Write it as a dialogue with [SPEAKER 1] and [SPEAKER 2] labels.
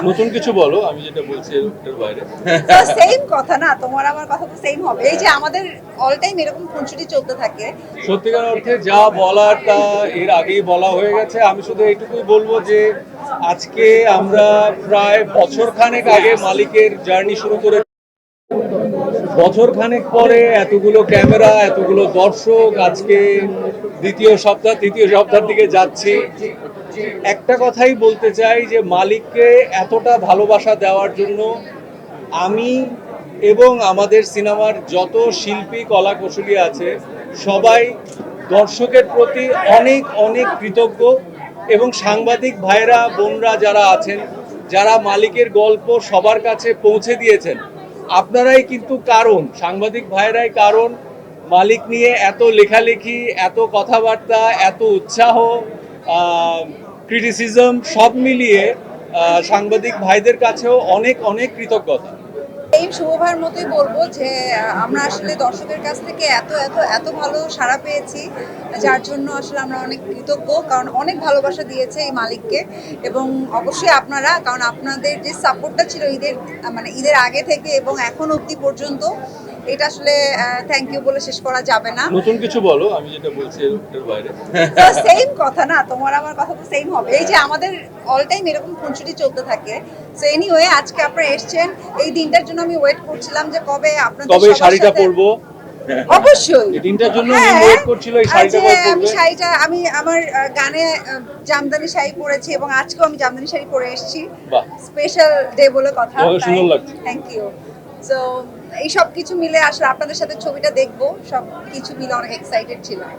[SPEAKER 1] নতুন কিছু বলো, আমি যেটা বলছি এর বাইরে।
[SPEAKER 2] সেম কথা না, তোমার আমার কথা তো সেম হবে। এই যে আমাদের অল টাইম এরকম খুনসুটি চলতে থাকে।
[SPEAKER 1] সত্যিকার অর্থে যা বলার তা এর আগেই বলা হয়ে গেছে। আমি শুধু এইটুকুই বলবো যে আজকে আমরা প্রায় বছর খানেক আগে মালিকের জার্নি শুরু করে, বছর খানেক পরে এতগুলো ক্যামেরা, এতগুলো দর্শক, আজকে তৃতীয় সপ্তাহের দিকে যাচ্ছি। একটা কথাই বলতে চাই যে মালিককে এতটা ভালোবাসা দেওয়ার জন্য আমি এবং আমাদের সিনেমার যত শিল্পী কলা কৌশলী আছে সবাই দর্শকের প্রতি অনেক অনেক কৃতজ্ঞ। এবং সাংবাদিক ভাইরা বোনরা যারা আছেন, যারা মালিকের গল্প সবার কাছে পৌঁছে দিয়েছেন, আপনারাই কিন্তু কারণ, সাংবাদিক ভাইরাই কারণ মালিক নিয়ে এত লেখালেখি, এত কথাবার্তা, এত উৎসাহ, ক্রিটিসিজম সব মিলিয়ে সাংবাদিক ভাইদের কাছেও অনেক অনেক কৃতজ্ঞতা।
[SPEAKER 2] এই শুভ ভাইয়ের মতোই বলবো যে আমরা আসলে দর্শকের কাছ থেকে এত এত এত ভালো সাড়া পেয়েছি, যার জন্য আসলে আমরা অনেক কৃতজ্ঞ। কারণ অনেক ভালোবাসা দিয়েছে এই মালিককে। এবং অবশ্যই আপনারা, কারণ আপনাদের যে সাপোর্টটা ছিল ঈদের আগে থেকে এবং এখন অবধি পর্যন্ত, এটা আসলে থ্যাংক ইউ বলে শেষ করা যাবে না।
[SPEAKER 1] নতুন কিছু বলো, আমি যেটা বলছি এর বাইরে।
[SPEAKER 2] সেম কথা না, তোমার আমার কথা তো সেম হবে। এই যে আমাদের অল টাইম এরকম খুনসুটি চলতে থাকে। সো এনিওয়ে, আজকে আপনারা এসেছেন, এই দিনটার জন্য আমি ওয়েট করছিলাম যে কবে আপনাদের
[SPEAKER 1] কবে
[SPEAKER 2] সবার
[SPEAKER 1] শাড়িটা
[SPEAKER 2] সাথে।
[SPEAKER 1] পরবো।
[SPEAKER 2] অবশ্যই
[SPEAKER 1] এই দিনটার জন্য
[SPEAKER 2] হ্যাঁ,
[SPEAKER 1] ওয়েট করছিল, এই শাড়িটা
[SPEAKER 2] যে
[SPEAKER 1] কবে
[SPEAKER 2] আমি
[SPEAKER 1] পরবে।
[SPEAKER 2] আমি আমার গানে জামদানি শাড়ি পরেছি এবং আজকেও আমি জামদানি শাড়ি পরে এসেছি।
[SPEAKER 1] বাহ,
[SPEAKER 2] স্পেশাল ডে বলে কথা।
[SPEAKER 1] সুন্দর লাগছে।
[SPEAKER 2] Thank you. সো এই সব কিছু মিলে আসলে আপনাদের সাথে ছবিটা দেখবো, সব কিছু মিলে অনেক এক্সাইটেড ছিলাম।